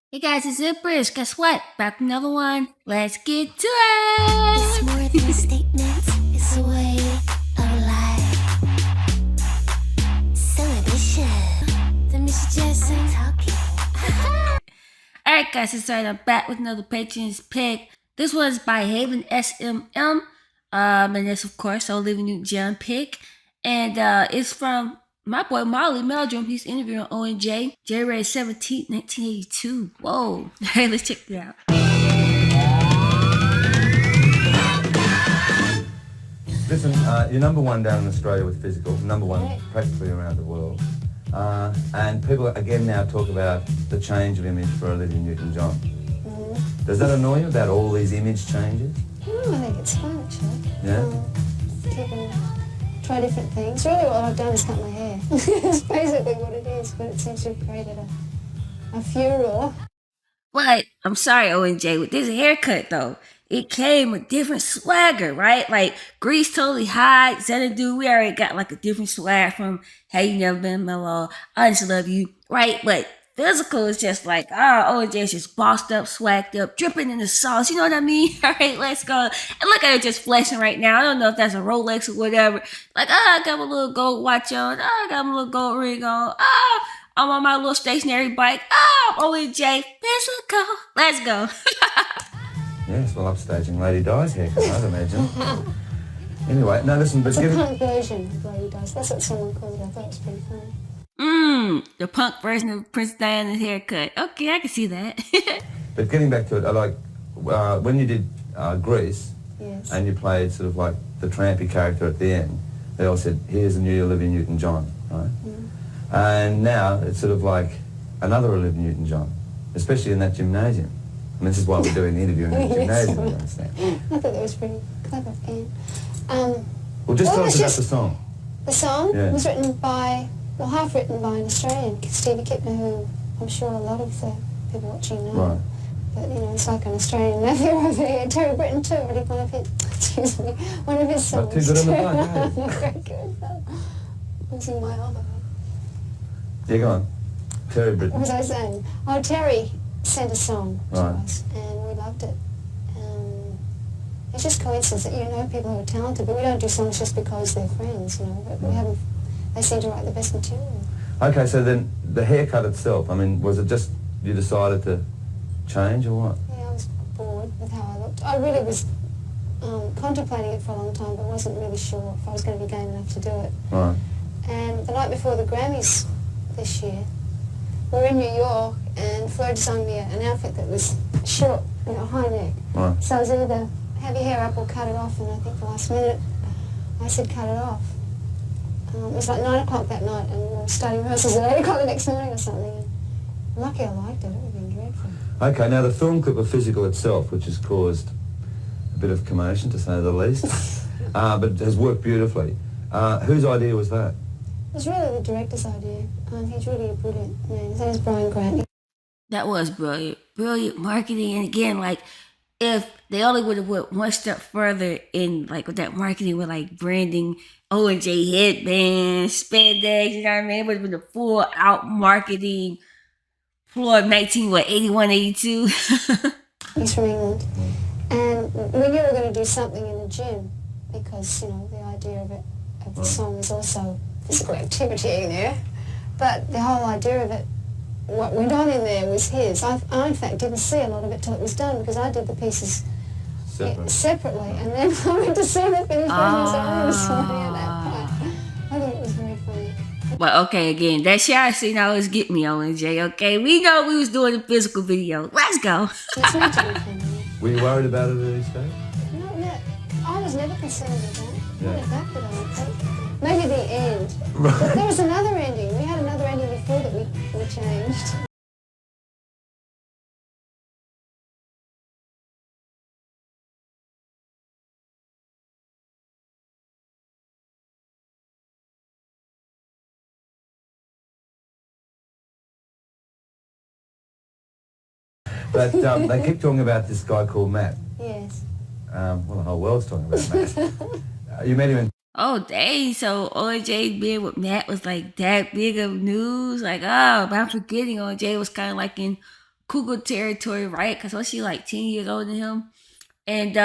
Hey guys, it's Empress. Guess what? Back with another one. Let's get to It's it. more than a statement, it's a way of life. Celebration. The Miss Jessie talking. Alright guys, it's right. I'm back with another Patreon's pick. This was by Haven SMM. And it's of course Olivia Newton-John pick. And it's from my boy Molly Meldrum. He's interviewing ONJ, January 17th, 1982. Whoa. Hey, let's check it out. Listen, you're number one down in Australia with physical, number one practically around the world. And people again now talk about the change of image for Olivia Newton-John. Mm-hmm. Does that annoy you about all these image changes? No, I think it's fun actually. Yeah? People try different things. Really what I've done is cut my hair. It's basically what it is, but it seems to have created a furor. But I'm sorry, ONJ, with this haircut though, it came with different swagger, right? Like Grease totally high, Xanadu, we already got like a different swag from Hey You Never Been Mellow, I Just Love You, right? But physical is just like, ONJ is just bossed up, swagged up, dripping in the sauce, you know what I mean? Alright, let's go. And look at her just flashing right now. I don't know if that's a Rolex or whatever. Like, I got my little gold watch on, I got my little gold ring on, I'm on my little stationary bike. ONJ, physical. Let's go. Yes, well, upstaging Lady Di's haircut, I'd imagine. Anyway, no, listen, but It's a given... punk version of Lady Dice. That's what someone called it. I thought it was pretty funny. The punk version of Prince Diana's haircut. Okay, I can see that. But getting back to it, I like, when you did Grease, Yes. and you played sort of like the trampy character at the end, they all said, here's a new Olivia Newton-John, right? And now it's sort of like another Olivia Newton-John, especially in that gymnasium. And this is why we're doing the interview in the gymnasium, you understand? I thought that was pretty clever, Ian. Well, just tell Well, us it's about just- the song. The song Yeah. was written by, well, half written by an Australian, Stevie Kipner, who I'm sure a lot of the people watching know. Right. But, you know, it's like an Australian nephew over here. Terry Britton too, already one of his, excuse me, one of his songs. Not too good on the too. bug, eh? Not very good, though. Losing my other one. Yeah, go on. Terry What Britton. was I saying? Oh, Terry sent a song to Right. us, and we loved it. It's just coincidence that you know people who are talented, but we don't do songs just because they're friends, you know. But we haven't. They seem to write the best material. Okay, so then the haircut itself, I mean, was it just you decided to change or what? Yeah, I was bored with how I looked. I really was contemplating it for a long time, but wasn't really sure if I was going to be game enough to do it. Right. And the night before the Grammys this year, we were in New York, and Flo designed me an outfit that was short, you know, high neck. Right. So I was either have your hair up or cut it off, and I think the last minute I said cut it off. It was like 9 o'clock that night, and we were starting rehearsals at 8 o'clock the next morning or something. And lucky I liked it. It would have been dreadful. Okay, now the film clip of Physical itself, which has caused a bit of commotion, to say the least, but has worked beautifully. Whose idea was that? It was really the director's idea. He's really a brilliant man. His name's Brian Grant. That was brilliant. Brilliant marketing. And again, like, if they only would have went one step further in, like, with that marketing, with, like, branding, ONJ headbands, spandex, you know what I mean? It would have been a full out marketing floor of 81, 82. He's from England. And we knew we were going to do something in the gym because, you know, the idea of the song is also physical activity in there. But the whole idea of it, what went on in there was his. I in fact, didn't see a lot of it till it was done because I did the pieces separately. And then I went to see the finished version, so I was sorry at that point. I thought it was very funny. But okay, again, that shower scene always get me, ONJ, okay? We know we was doing a physical video. Let's go. It's meant to be funny. Were you worried about it at any stage? Not yet. I was never concerned with that. Yeah. Not at that bit, I don't think. Maybe the end. But there was another ending. We had another ending before that we changed. But they keep talking about this guy called Matt. Yes. Well, the whole world's talking about Matt. You met him in... Oh, dang. So OJ being with Matt was like that big of news. Like, oh, but I'm forgetting OJ was kind of like in cougar territory, right? Because was she like 10 years older than him? And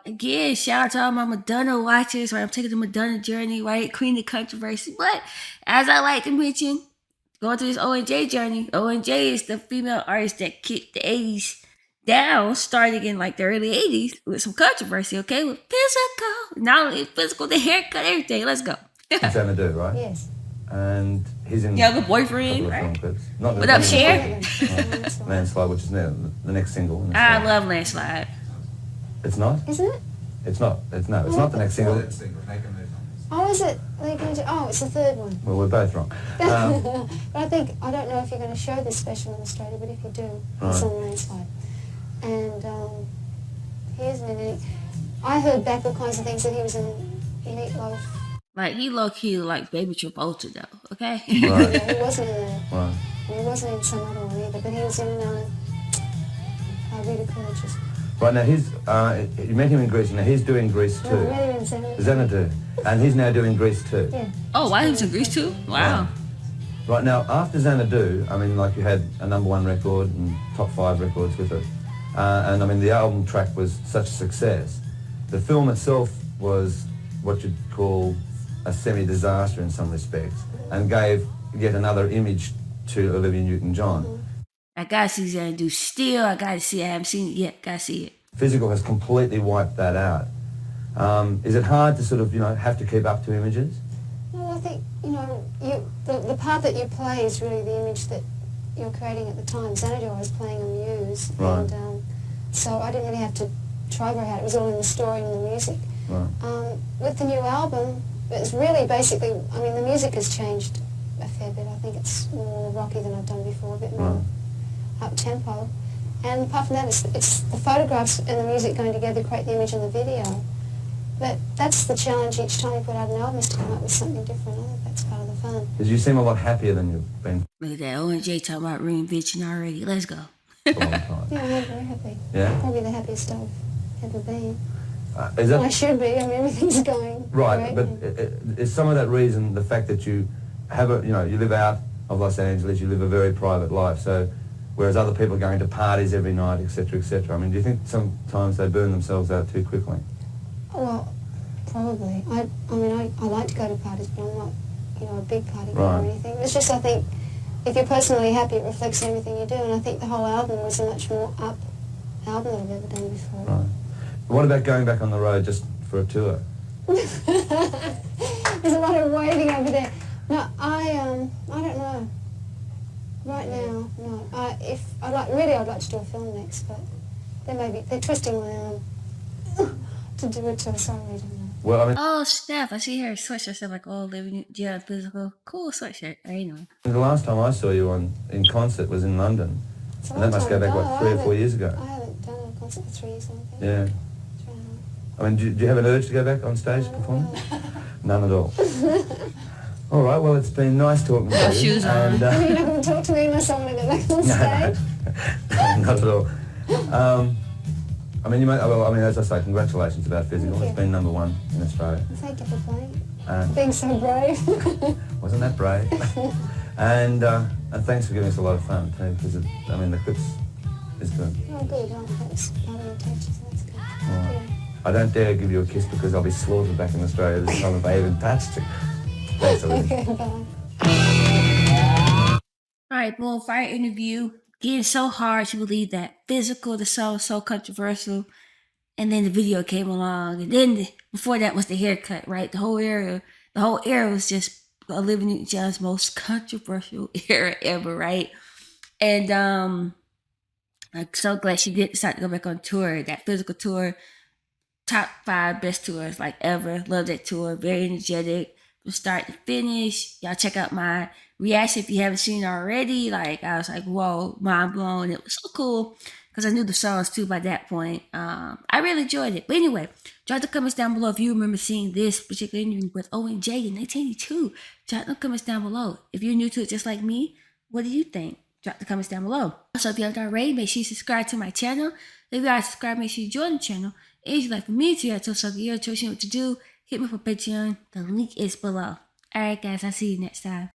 again, shout out to all my Madonna watchers, right? I'm taking the Madonna journey, right? Queen of controversy. But as I like to mention, going through this ONJ journey, ONJ is the female artist that kicked the 80s down, starting in like the early 80s with some controversy, okay? With physical. Not only physical, the haircut, everything. Let's go. Xanadu, right? Yes. And he's in Younger a boyfriend, couple of film right? clips. Not What the- up, not Cher? the- Landslide, which is now the next single. in the I song. love Landslide. It's not? Isn't it? It's not. It's not the next single. Oh, is it? They're going to, oh, it's the third one. Well, we're both wrong. But I think, I don't know if you're going to show this special in Australia, but if you do, it's Right. on Landslide. And here's an unique. I heard back all kinds of things that he was in Meatloaf. Like, he low-key like Baby Travolta, though, okay? Right. Yeah, he wasn't in there. Right. And he wasn't in some other one either, but he was in Rita Coolidge's. Right now, you met him in Greece. Now he's doing Greece No, too. I met him in Xanadu. Xanadu, and he's now doing Greece too. Yeah. Oh, wow, he was in Greece, too? Wow. Right now, after Xanadu, I mean, like you had a #1 record and top 5 records with it, and I mean the album track was such a success. The film itself was what you'd call a semi-disaster in some respects, and gave yet another image to Olivia Newton-John. I gotta see Xanadu still. I gotta see it. I haven't seen it yet. Gotta see it. Physical has completely wiped that out. Is it hard to sort of, have to keep up to images? No, I think, the part that you play is really the image that you're creating at the time. Xanadu I was playing on Muse, Right. and so I didn't really have to try very hard. It was all in the story and the music. Right. With the new album, it's really basically, I mean, the music has changed a fair bit. I think it's more rocky than I've done before, a bit more up-tempo. And apart from that, it's the photographs and the music going together create the image and the video. But that's the challenge each time you put out an album, is to come up with something different. I think that's part of the fun. Because you seem a lot happier than you've been Look at that. ONJ talking about reinvention already. Let's go. for a long time. Yeah, I'm very happy. Yeah? Probably the happiest I've ever been. Is Well, I that should be. I mean, everything's going right? great. But is some of that reason the fact that you have you live out of Los Angeles, you live a very private life, so whereas other people are going to parties every night, etc., etc. I mean, do you think sometimes they burn themselves out too quickly? Well, probably. I mean, I like to go to parties, but I'm not, a big party girl Right. or anything. It's just, I think, if you're personally happy, it reflects in everything you do, and I think the whole album was a much more up album than I've ever done before. Right. But what about going back on the road just for a tour? There's a lot of waving over there. No, I don't know. Right now, no. I'd like to do a film next, but they're twisting my arm to do it to us. Sorry, I don't know. Well, I mean, Oh, snap. I see her sweatshirt stuff like, oh, living John physical. Cool sweatshirt. I know. the last time I saw you in concert was in London, It's a and that long must time go back, ago. what, 3 or 4 years ago? I haven't done a concert for 3 years, I think. Yeah. That's right. I mean, do you have an urge to go back on stage No, performing? not None at all. All right, well, it's been nice talking to you. Shoes on. And, You're not going to talk to me unless I want to go back on stage. no, not at all. I mean, as I say, congratulations about Physical. Thank It's you. been #1 in Australia. Thank you for playing. Uh, Being so brave. wasn't that brave? and thanks for giving us a lot of fun too, because the clips is good. Oh, good. Oh, that's part of the intention, so that's good. Right. Yeah. I don't dare give you a kiss because I'll be slaughtered back in Australia this time if I even touched you. Thanks, Olivia. Okay, bye. All right, boom, fire interview. Getting so hard to believe that Physical, the song was so controversial. And then the video came along. And then before that was the haircut, right? The whole era was just Olivia Newton-John's most controversial era ever, right? And I'm so glad she did decide to go back on tour. That Physical tour, top 5 best tours like ever. Love that tour. Very energetic from start to finish. Y'all check out my reaction if you haven't seen it already. Like, I was like, whoa, mind blown. It was so cool because I knew the songs too by that point. I really enjoyed it. But anyway, drop the comments down below if you remember seeing this particular interview with ONJ in 1982. Drop the comments down below. If you're new to it just like me, what do you think? Drop the comments down below. Also, if you haven't already, make sure you subscribe to my channel. If you are subscribed, make sure you join the channel. And if you'd like for me to, tell something you're what to do, hit me for Patreon. The link is below. Alright guys, I'll see you next time.